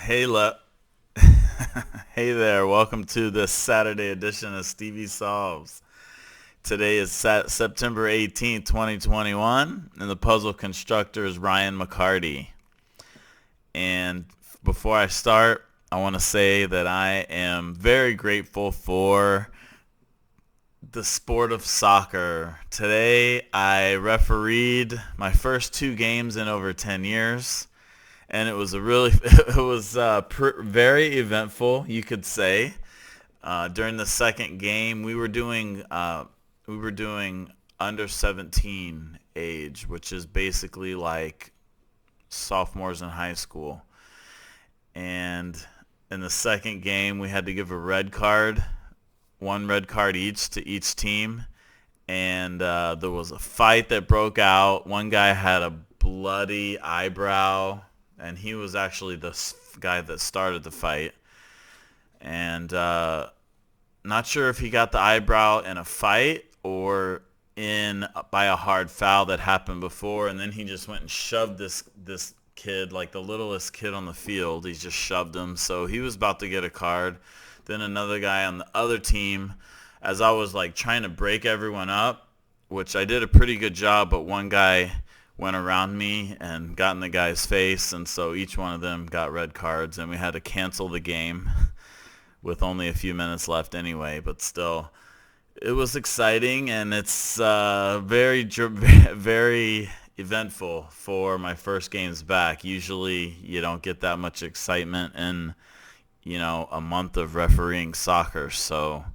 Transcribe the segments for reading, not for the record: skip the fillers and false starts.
Hey, hey there. Welcome to the Saturday edition of Stevie Solves. Today is September 18th, 2021, and the puzzle constructor is Ryan McCarty. And before I start, I want to say that I am very grateful for the sport of soccer. Today, I refereed my first two games in over 10 years. And it was very eventful, you could say. During the second game, we were doing under 17 age, which is basically like sophomores in high school. And in the second game, we had to give a red card, one red card each to each team. And there was a fight that broke out. One guy had a bloody eyebrow, and he was actually the guy that started the fight. And not sure if he got the eyebrow in a fight or by a hard foul that happened before, and then he just went and shoved this kid, like the littlest kid on the field. He just shoved him, so he was about to get a card. Then another guy on the other team, as I was like trying to break everyone up, which I did a pretty good job, but one guy went around me and got in the guy's face, and so each one of them got red cards, and we had to cancel the game with only a few minutes left anyway. But still, it was exciting, and it's very eventful for my first games back. Usually you don't get that much excitement in a month of refereeing soccer. So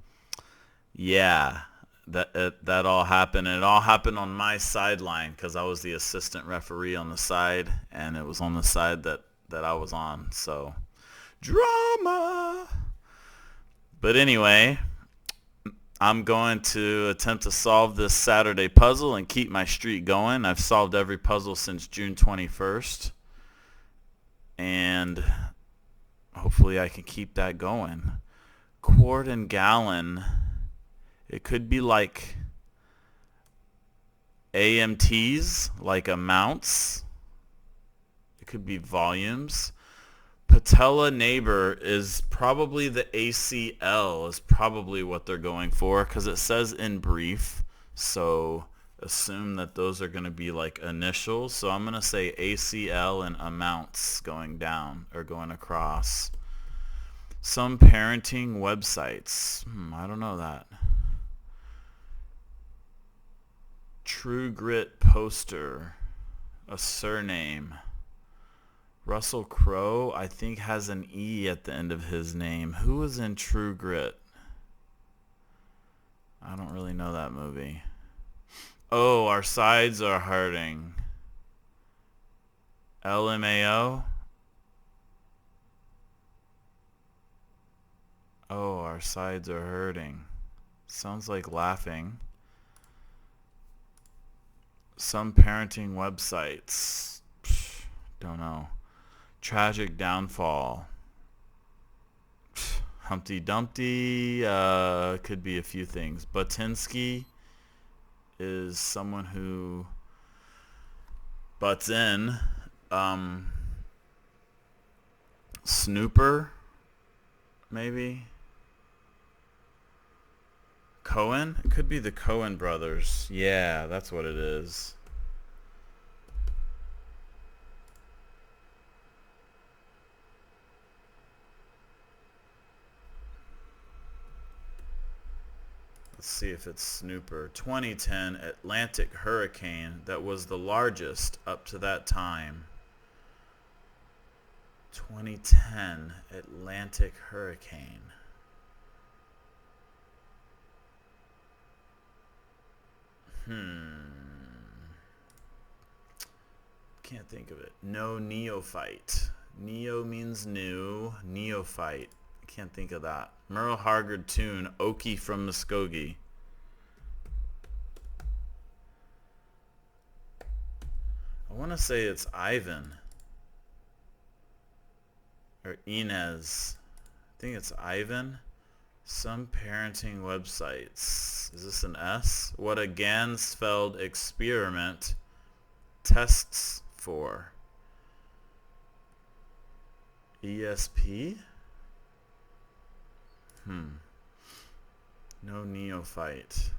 yeah, that all happened, and it all happened on my sideline because I was the assistant referee on the side, and it was on the side that I was on. So drama. But anyway, I'm going to attempt to solve this Saturday puzzle and keep my streak going. I've solved every puzzle since June 21st, and hopefully I can keep that going. Quart and gallon. It could be like AMTs, like amounts. It could be volumes. Patella neighbor is probably the ACL, is probably what they're going for, because it says in brief. So assume that those are going to be like initials. So I'm going to say ACL and amounts going down or going across. Some parenting websites. I don't know that. True Grit poster, a surname. Russell Crowe, I think, has an E at the end of his name. Who was in True Grit? I don't really know that movie. Oh, our sides are hurting. LMAO? Oh, our sides are hurting. Sounds like laughing. Some parenting websites. Don't know. Tragic downfall. Humpty Dumpty. Could be a few things. Butinsky is someone who butts in. Snooper, maybe. Cohen? It could be the Cohen brothers. Yeah, that's what it is. Let's see if it's Snooper. 2010 Atlantic hurricane that was the largest up to that time. 2010 Atlantic hurricane. Can't think of it. No neophyte. Neo means new. Neophyte. Can't think of that. Merle Hargard tune, Okie from Muskogee. I want to say it's Ivan. Or Inez. I think it's Ivan. Some parenting websites. Is this an S? What a Gansfeld experiment tests for. ESP? No neophyte.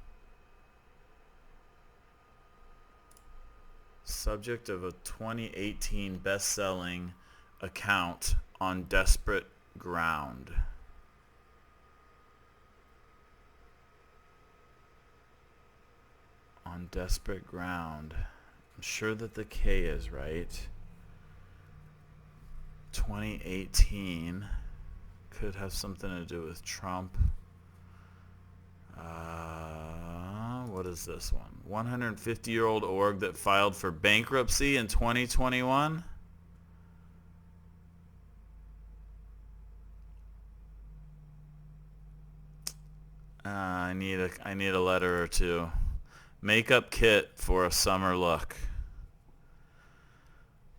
Subject of a 2018 best-selling account on desperate ground. On desperate ground. I'm sure that the K is right. 2018 could have something to do with Trump. What is this one? 150-year-old org that filed for bankruptcy in 2021. I need a letter or two. Makeup kit for a summer look.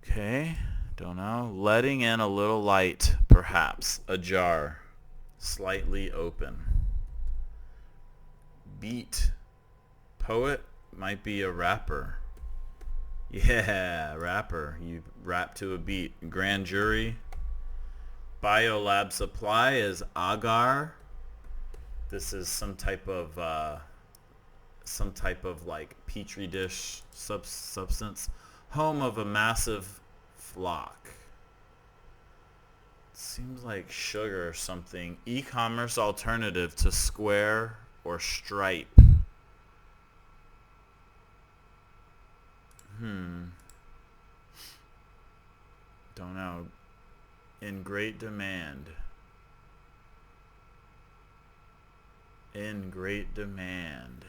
Okay, don't know. Letting in a little light, perhaps. Ajar, slightly open. Beat. Poet might be a rapper. Yeah, rapper. You rap to a beat. Grand jury. Biolab supply is agar. This is some type of like petri dish substance. Home of a massive flock. Seems like sugar or something. E-commerce alternative to Square or Stripe. Don't know. In great demand. In great demand.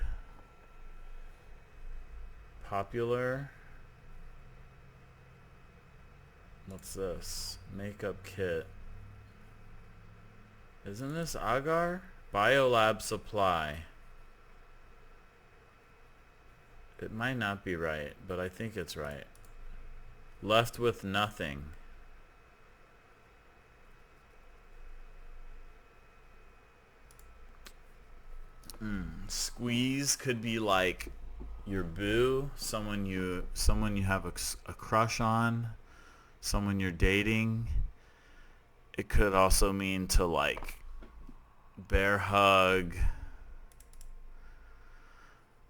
Popular. What's this? Makeup kit. Isn't this agar? Biolab supply. It might not be right, but I think it's right. Left with nothing. Squeeze could be like your boo, someone you have a crush on, someone you're dating. It could also mean to like bear hug.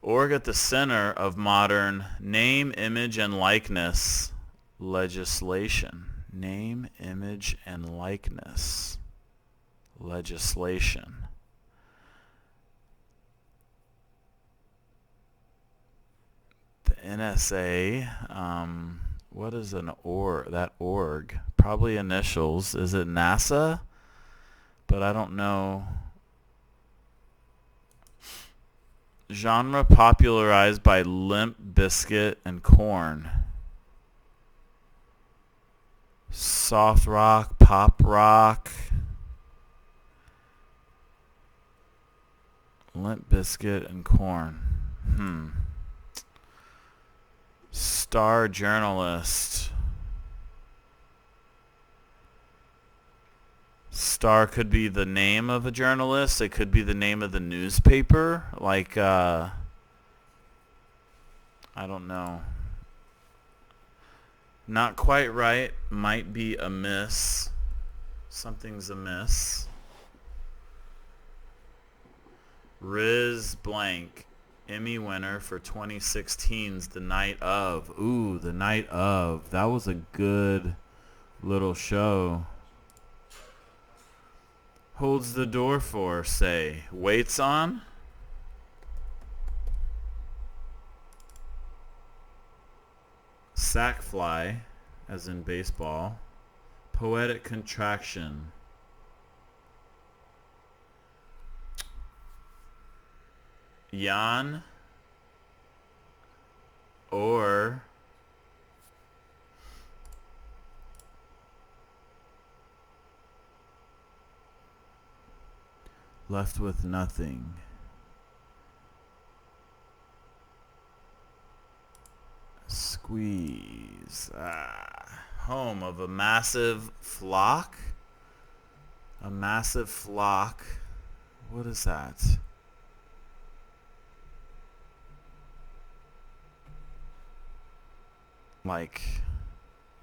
Org at the center of modern name, image, and likeness legislation. Name, image, and likeness legislation. The NSA, what is that org? Probably initials. Is it NASA? But I don't know. Genre popularized by Limp Bizkit and Korn. Soft rock, pop rock. Limp Bizkit and Korn. Star journalist. Star could be the name of a journalist. It could be the name of the newspaper. Like, I don't know. Not quite right. Might be amiss. Something's amiss. Riz blank. Emmy winner for 2016's The Night Of. Ooh, The Night Of. That was a good little show. Holds the door for, say. Waits on. Sack fly, as in baseball. Poetic contraction. Yawn. Or left with nothing. Squeeze. Home of a massive flock. A massive flock. What is that? Like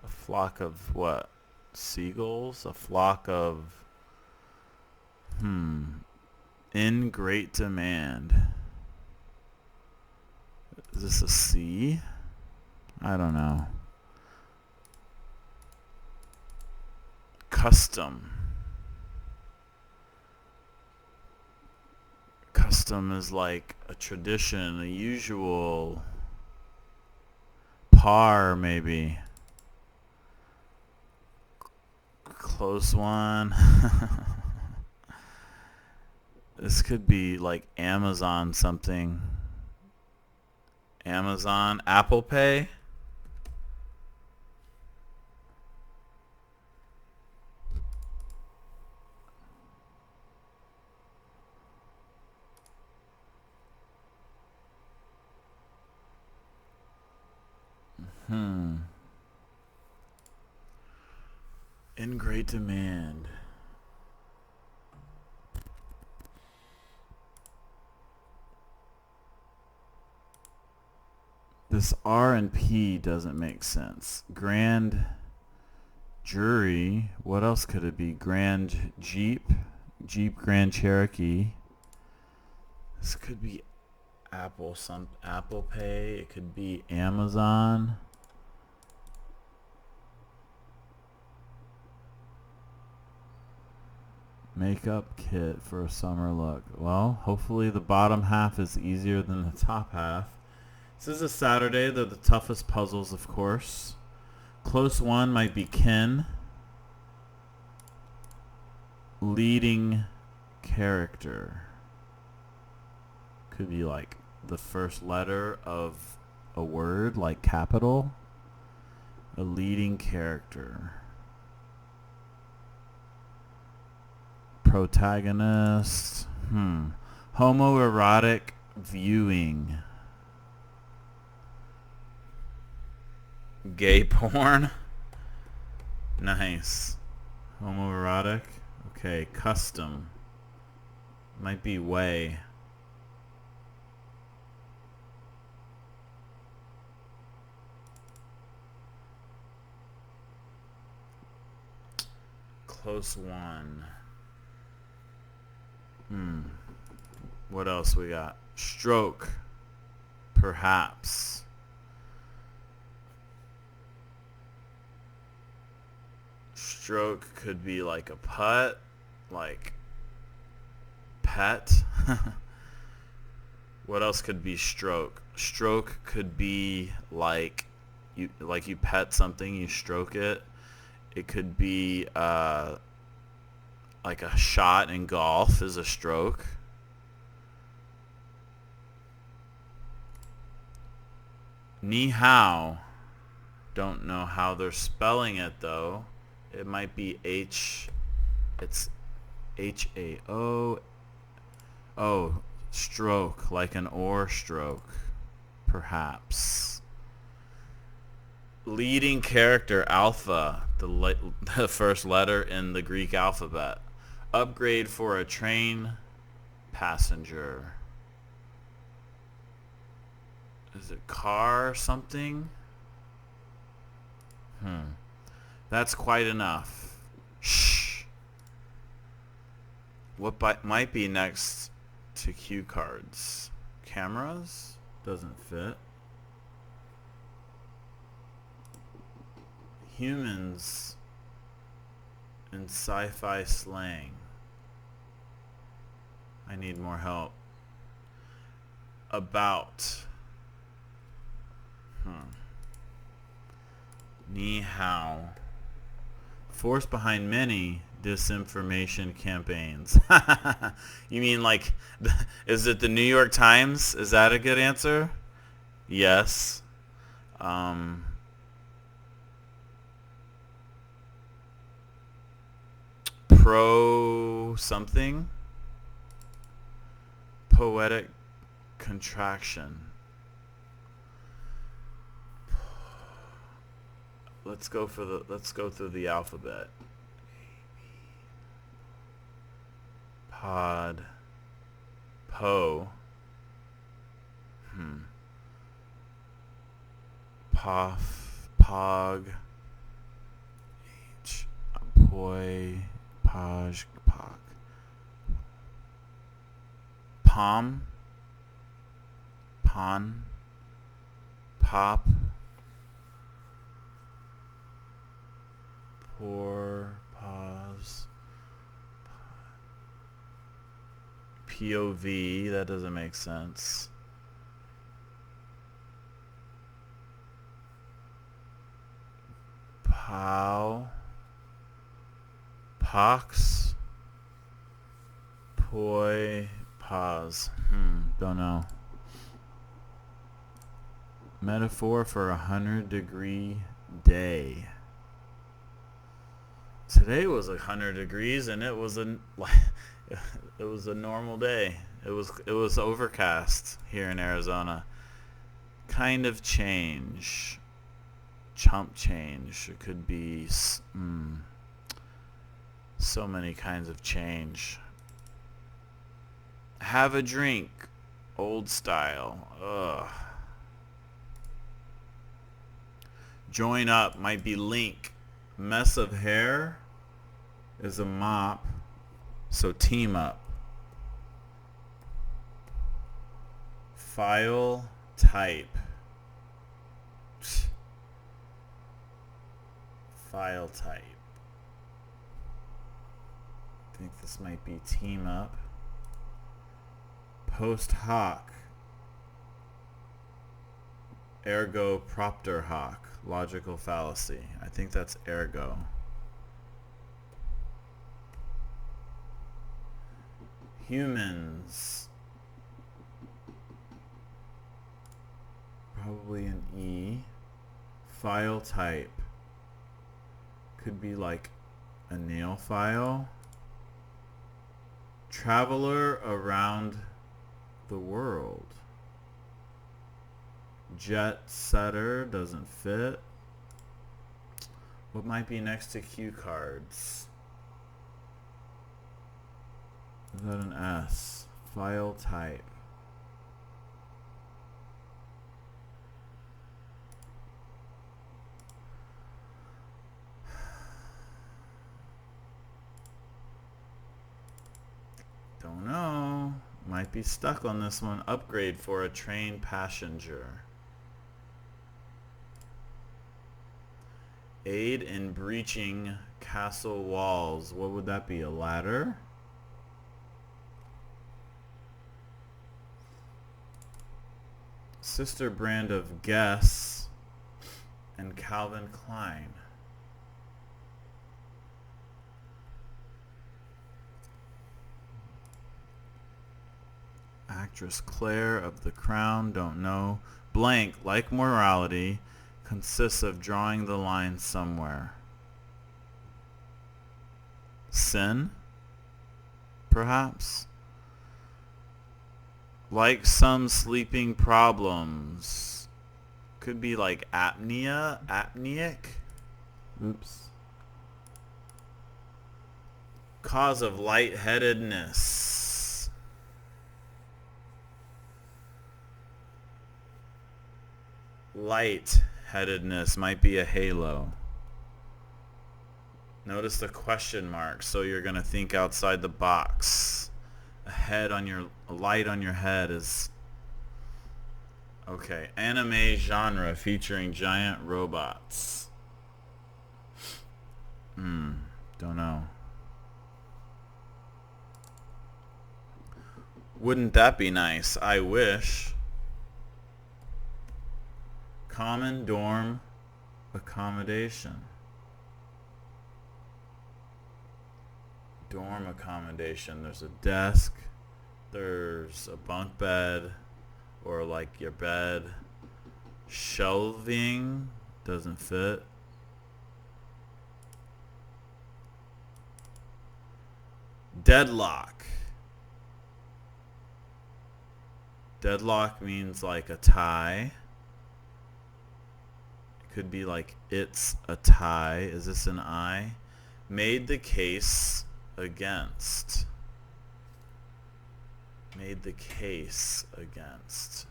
a flock of what? seagulls, a flock of, in great demand. Is this a C? I don't know. Custom. Custom is like a tradition, a usual. Par, maybe. Close one. This could be like Amazon something. Amazon, Apple Pay. In great demand. This R and P doesn't make sense. Grand jury. What else could it be? Grand Jeep. Jeep Grand Cherokee. This could be Apple Pay. It could be Amazon. Makeup kit for a summer look. Well, hopefully the bottom half is easier than the top half. This is a Saturday. They're the toughest puzzles, of course. Close one might be Ken. Leading character. Could be like the first letter of a word, like capital. A leading character. Protagonist. Homoerotic viewing. Gay porn. Nice. Homoerotic. Okay, custom. Might be way. Close one. What else we got? Stroke. Perhaps. Stroke could be like a putt, like pet. What else could be stroke? Stroke could be like you pet something, you stroke it. It could be like a shot in golf is a stroke. Ni hao. Don't know how they're spelling it though. It might be H. It's H-A-O. Oh, stroke, like an oar stroke, perhaps. Leading character, alpha, the first letter in the Greek alphabet. Upgrade for a train passenger. Is it car something? That's quite enough. Shh. What might be next to cue cards? Cameras? Doesn't fit. Humans in sci-fi slang. I need more help. About. Ni hao. Force behind many disinformation campaigns. You mean like, is it the New York Times? Is that a good answer? Yes. Pro something. Poetic contraction. Let's go through the alphabet. Pod. Po. Pof. Pog. H. poi, paj, pak. Pom, pon, pop, pour, pause, POV, that doesn't make sense. Pow, pox, poi, pause. Don't know. Metaphor for 100-degree day. Today was 100 degrees and it was a normal day. It was overcast here in Arizona. Kind of change. Chump change. It could be so many kinds of change. Have a drink. Old style. Ugh. Join up might be link. Mess of hair is a mop. So team up. File type. File type. I think this might be team up. Post hoc. Ergo propter hoc. Logical fallacy. I think that's ergo. Humans. Probably an E. File type. Could be like a nail file. Traveler around the world. Jet setter doesn't fit. What might be next to cue cards? Is that an S? File type. Don't know. Might be stuck on this one. Upgrade for a train passenger. Aid in breaching castle walls. What would that be? A ladder? Sister brand of Guess and Calvin Klein. Actress Claire of The Crown, don't know. Blank, like morality, consists of drawing the line somewhere. Sin? Perhaps? Like some sleeping problems. Could be like apnea, apneic. Oops. Cause of lightheadedness. Lightheadedness might be a halo. Notice the question mark, so you're going to think outside the box. A light on your head is okay. Anime genre featuring giant robots. Don't know. Wouldn't that be nice? I wish. Common dorm accommodation. Dorm accommodation. There's a desk. There's a bunk bed, or like your bed. Shelving doesn't fit. Deadlock. Deadlock means like a tie. It could be like it's a tie. Is this an I? Made the case against. Made the case against.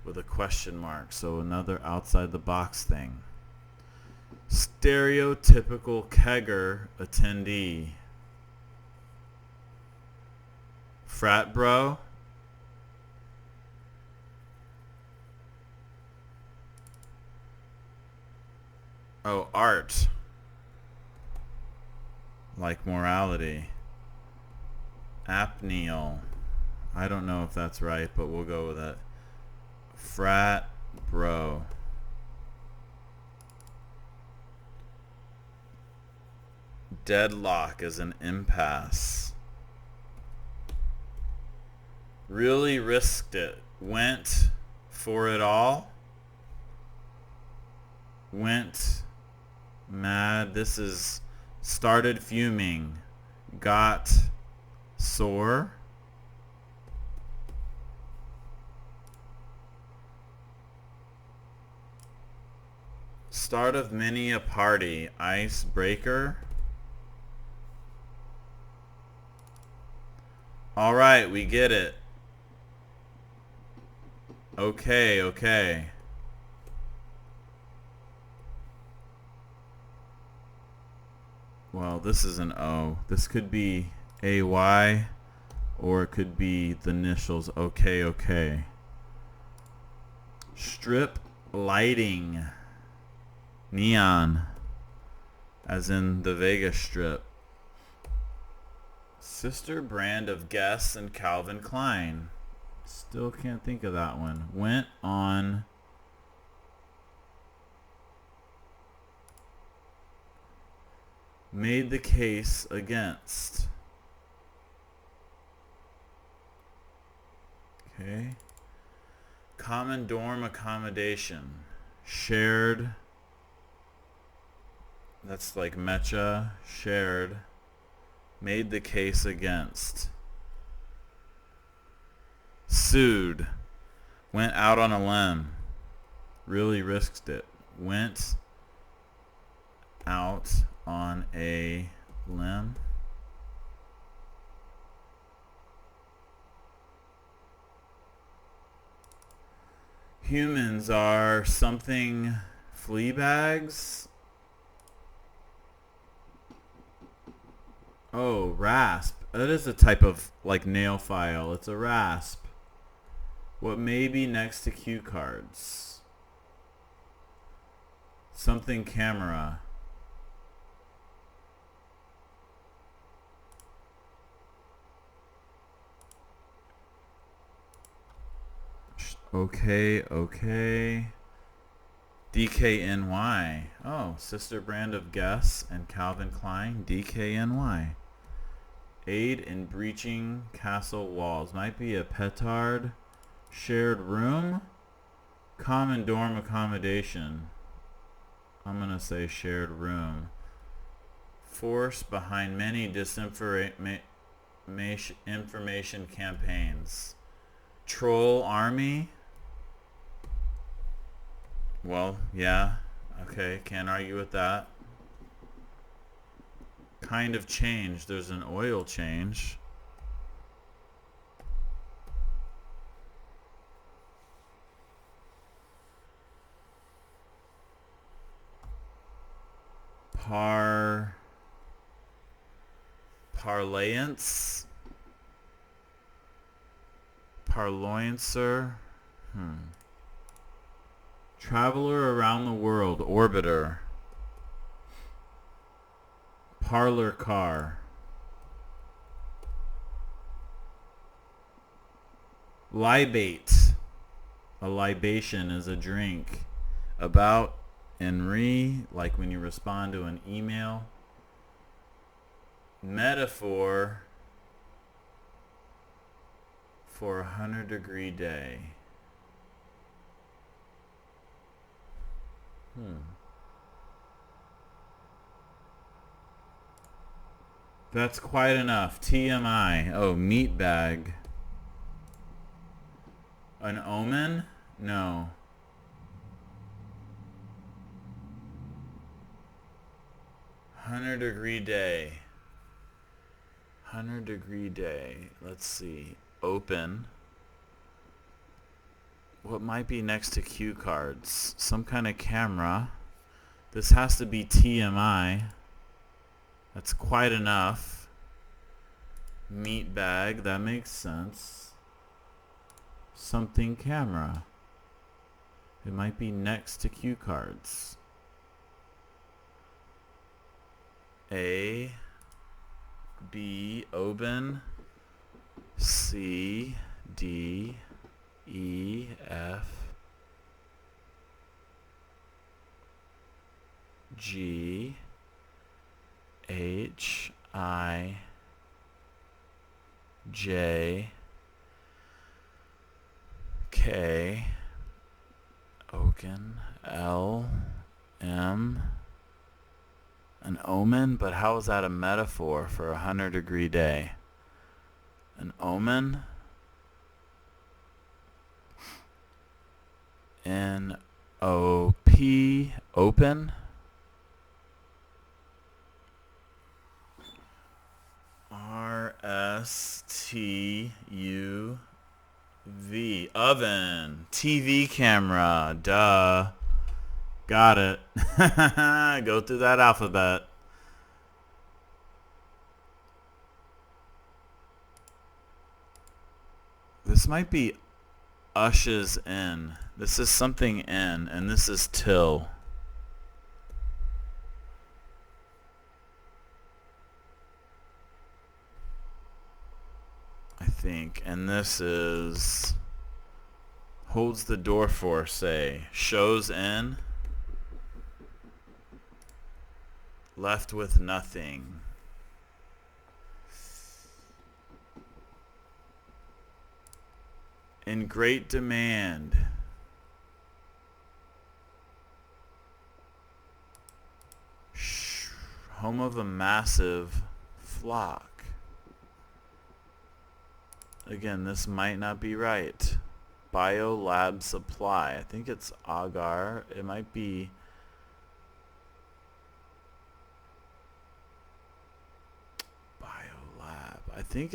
With a question mark. So another outside the box thing. Stereotypical kegger attendee. Frat bro. Oh, art. Like morality. Apneal. I don't know if that's right, but we'll go with it. Frat bro. Deadlock is an impasse. Really risked it. Went for it all. Went mad. This is started fuming. Got sore. Start of many a party. Icebreaker. All right, we get it. Okay, okay. Well, this is an O. This could be AY, or it could be the initials. Okay, okay. Strip lighting. Neon, as in the Vegas Strip. Sister brand of Guess and Calvin Klein. Still can't think of that one. Went on. Made the case against. Okay. Common dorm accommodation. Shared. That's like Mecha. Shared. Made the case against. Sued. Went out on a limb. Really risked it. Went out on a limb. Humans are something flea bags. Oh, rasp. That is a type of like nail file. It's a rasp. What may be next to cue cards? Something camera. Okay, okay. DKNY. Oh, sister brand of Guess and Calvin Klein. DKNY. Aid in breaching castle walls. Might be a petard. Shared room. Common dorm accommodation. I'm going to say shared room. Force behind many disinformation campaigns. Troll army. Well, yeah. Okay, can't argue with that. Kind of change. There's an oil change. Parlance. Parloincer. Traveler around the world. Orbiter. Parlor car. Libate. A libation is a drink. About and like when you respond to an email. Metaphor for 100-degree day. That's quite enough. TMI. Oh, meat bag. An omen? No. Hundred-degree day. 100-degree day. Let's see. Open. What might be next to cue cards? Some kind of camera. This has to be TMI. That's quite enough. Meat bag, that makes sense. Something camera. It might be next to cue cards. A, B, open, C, D, E, F, G, H, I, J, K, Oaken, L, M, an omen? But how is that a metaphor for 100-degree day? An omen? N-O-P, open? R-S-T-U-V, oven, TV camera, duh. Got it. Go through that alphabet. This might be Ush's in. This is something in, and this is till. I think. And this is holds the door for, say. Shows in. Left with nothing. In great demand. Home of a massive flock. Again, this might not be right. Biolab supply. I think it's agar. It might be I think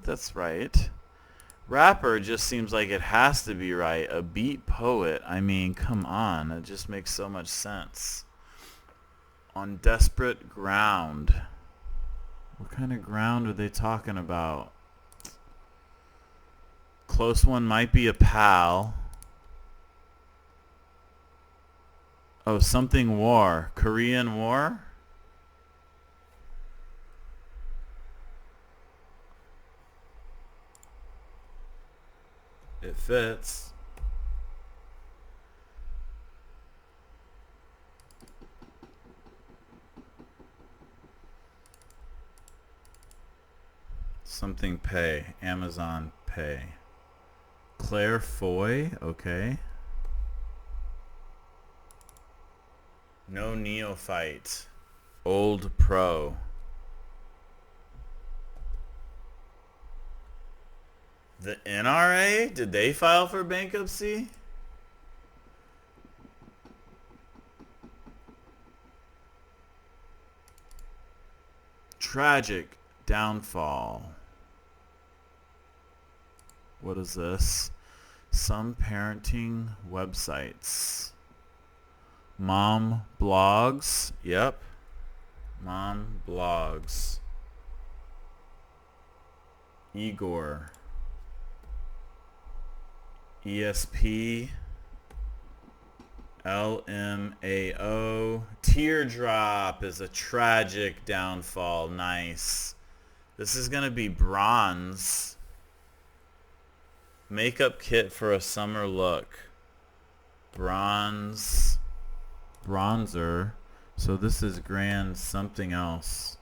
that's right. Rapper just seems like it has to be right. A beat poet. I mean, come on. It just makes so much sense. On desperate ground. What kind of ground are they talking about? Close one might be a pal. Oh, something war. Korean War? It fits. Something pay. Amazon pay. Claire Foy. Okay. No neophyte. Old pro. The NRA? Did they file for bankruptcy? Tragic downfall. What is this? Some parenting websites. Mom blogs. Yep. Mom blogs. Igor. ESP. LMAO. Teardrop is a tragic downfall. Nice. This is going to be bronze. Makeup kit for a summer look. Bronze. Bronzer. So this is grand something else.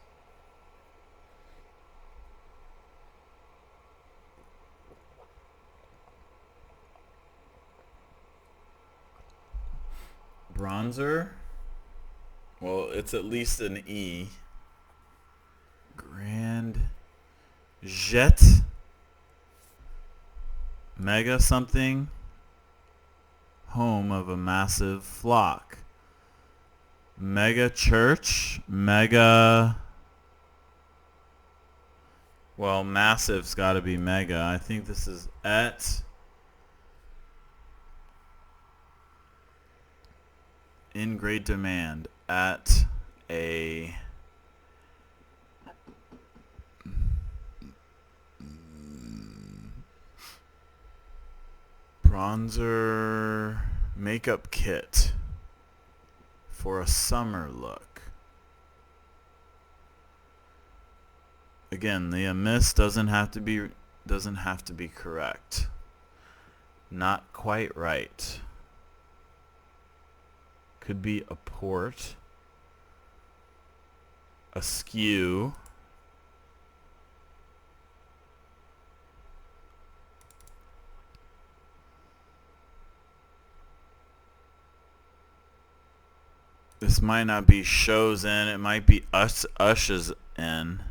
Bronzer. Well, it's at least an E. Grand Jet. Mega something. Home of a massive flock. Mega church. Mega. Well, massive's got to be mega. I think this is in great demand at a bronzer makeup kit for a summer look. Again, the miss doesn't have to be correct. Not quite right. Could be a port, askew, this might not be shows in, it might be ushers in.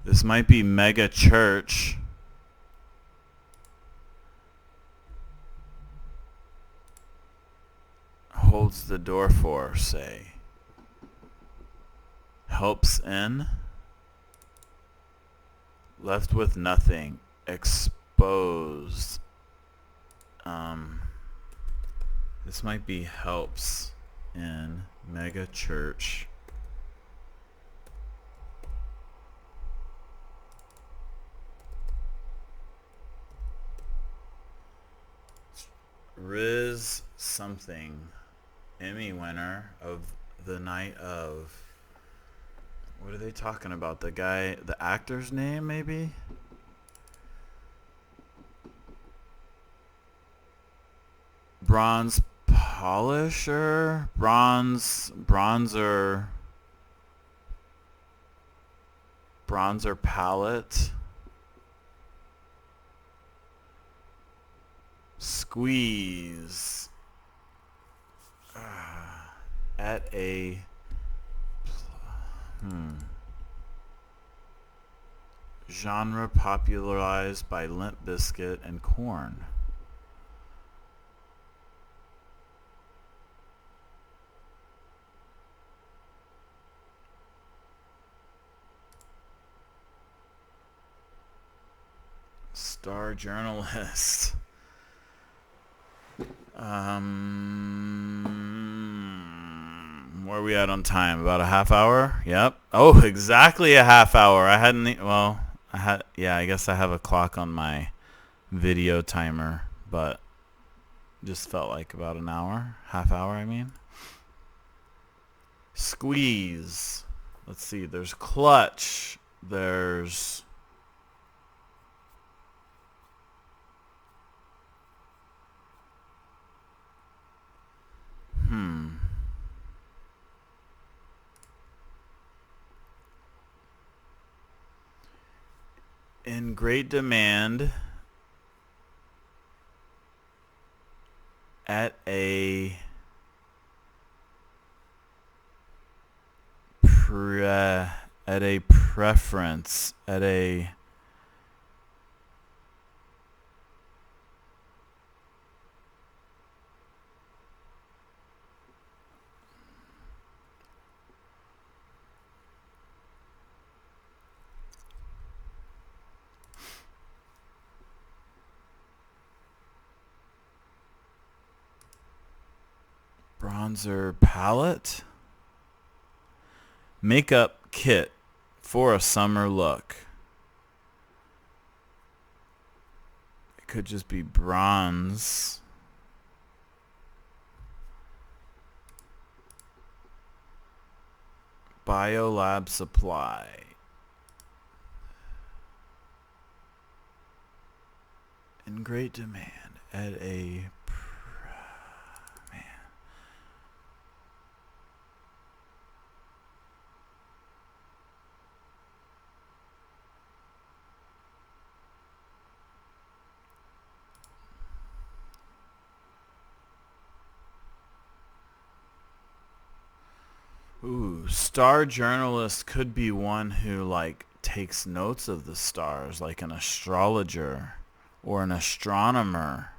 This might be mega church. Holds the door for, say. Helps in. Left with nothing. Exposed. This might be helps in mega church. Riz something. Emmy winner of the night of. What are they talking about? The guy, the actor's name, maybe? Bronze polisher? Bronzer palette? Squeeze. At a genre popularized by Limp Bizkit and Korn. Star journalist. Where are we at on time? About a half hour? Yep. Oh, exactly a half hour. I guess I have a clock on my video timer, but just felt like about an hour. Half hour, I mean. Squeeze. Let's see. There's clutch. There's in great demand at a preference at a bronzer palette makeup kit for a summer look. It could just be bronze. Biolab supply. In great demand at a Ooh, star journalist could be one who like takes notes of the stars, like an astrologer or an astronomer.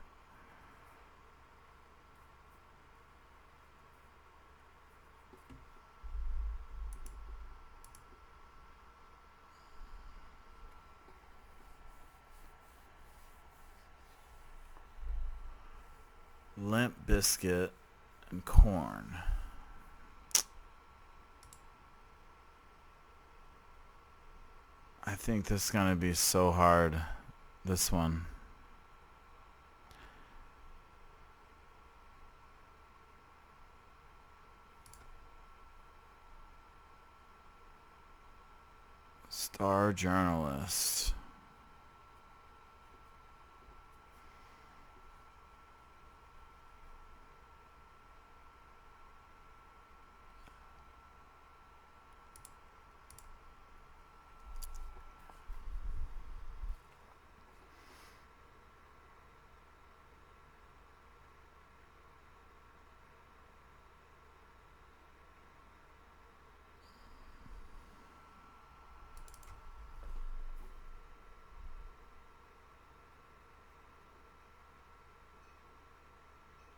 Limp Bizkit and corn. I think this is going to be so hard, this one. Star journalist.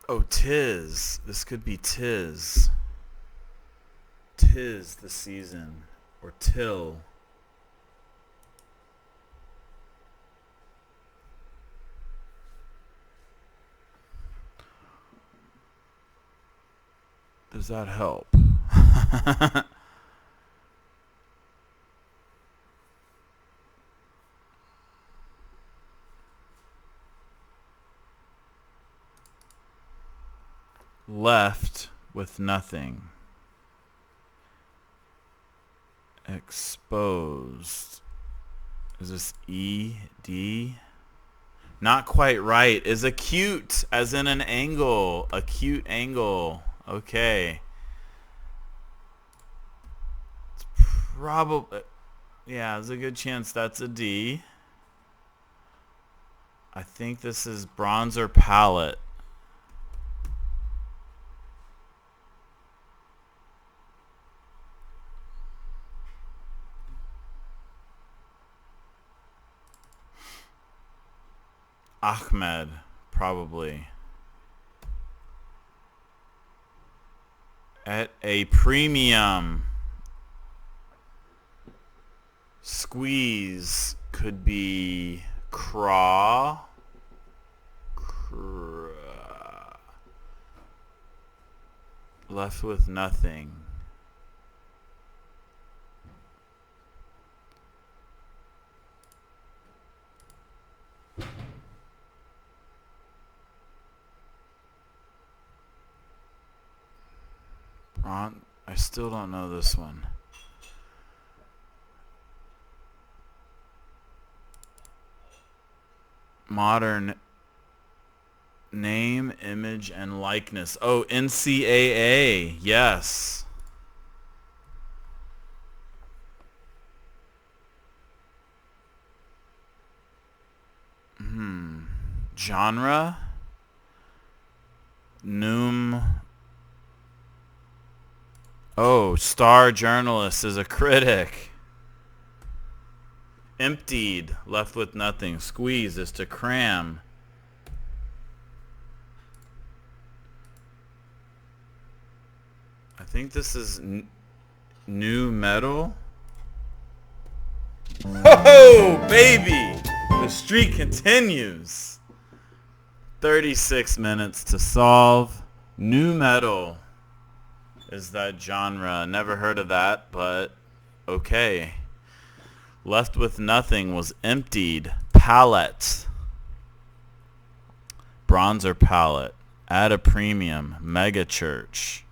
Oh, tis. This could be tis. Tis the season. Or till. Does that help? Left with nothing. Exposed. Is this E-D? Not quite right. Is acute, as in an angle. Acute angle. Okay. It's probably... Yeah, there's a good chance that's a D. I think this is bronzer palette. Ahmed, probably. At a premium. Squeeze could be craw. Left with nothing. I still don't know this one. Modern name, image, and likeness. Oh, NCAA. Yes. Genre. Oh, star journalist is a critic. Emptied, left with nothing. Squeeze is to cram. I think this is new metal. Oh, baby! The streak continues. 36 minutes to solve. New metal is that genre. Never heard of that, but okay. Left with nothing was emptied. Palette. Bronzer palette. At a premium. Mega church.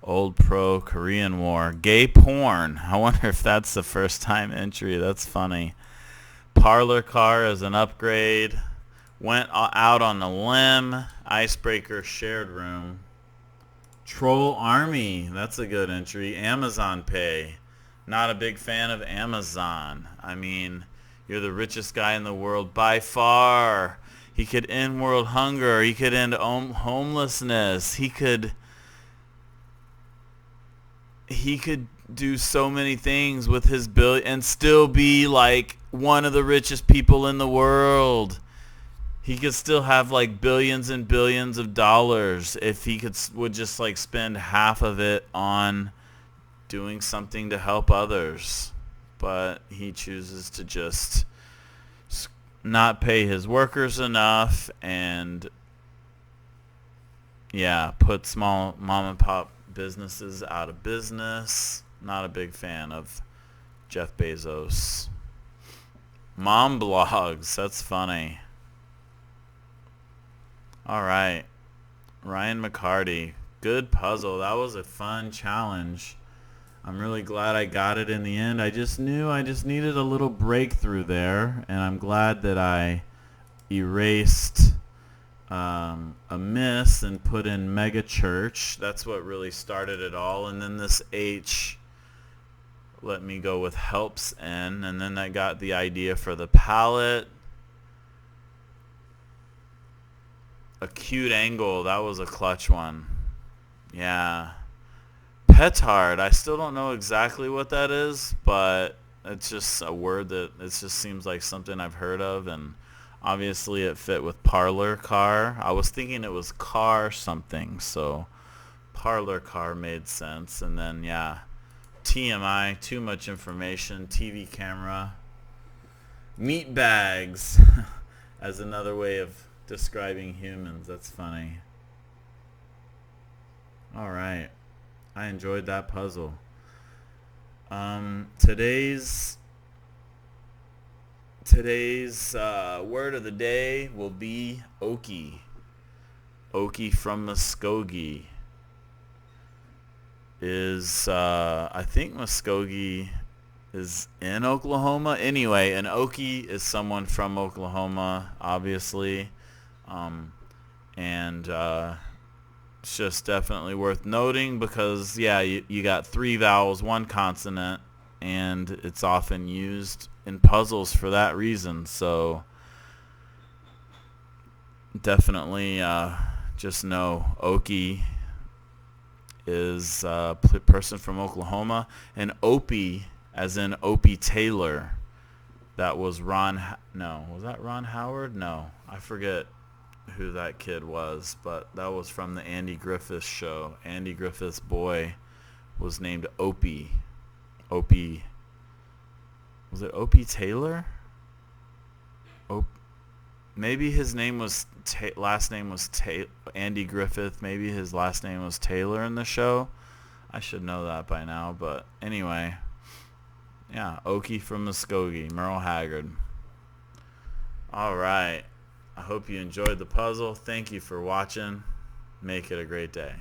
Old pro Korean War. Gay porn. I wonder if that's the first time entry. That's funny. Parlor car as an upgrade. Went out on a limb. Icebreaker shared room. Troll army. That's a good entry. Amazon pay. Not a big fan of Amazon. I mean, you're the richest guy in the world by far. He could end world hunger. He could end homelessness. He could do so many things with his billion and still be like one of the richest people in the world. He could still have like billions and billions of dollars if he would just like spend half of it on doing something to help others. But he chooses to just not pay his workers enough and yeah, put small mom and pop businesses out of business. Not a big fan of Jeff Bezos. Mom blogs, that's funny. All right, Ryan McCarty, good puzzle. That was a fun challenge. I'm really glad I got it in the end. I just knew I just needed a little breakthrough there, and I'm glad that I erased a miss and put in mega church. That's what really started it all. And then this H let me go with helps N, and then I got the idea for the palette. Acute angle, that was a clutch one. Yeah. Petard, I still don't know exactly what that is, but it's just a word that it just seems like something I've heard of, and obviously it fit with parlor car. I was thinking it was car something, so parlor car made sense. And then, yeah, TMI, too much information, TV camera. Meat bags as another way of describing humans. That's funny. All right. I enjoyed that puzzle. Today's word of the day will be Okie. Okie from Muskogee is I think Muskogee is in Oklahoma. Anyway, an Okie is someone from Oklahoma, obviously, and it's just definitely worth noting because, yeah, you got 3 vowels, 1 consonant, and it's often used in puzzles for that reason. So definitely just know Okie is a person from Oklahoma. And Opie, as in Opie Taylor, that was was that Ron Howard? No, I forget who that kid was, but that was from the Andy Griffith show. Andy Griffith's boy was named Opie. Opie. Was it Opie Taylor? Maybe his name was last name was Andy Griffith. Maybe his last name was Taylor in the show. I should know that by now, but anyway. Yeah, Okie from Muskogee, Merle Haggard. All right. I hope you enjoyed the puzzle. Thank you for watching. Make it a great day.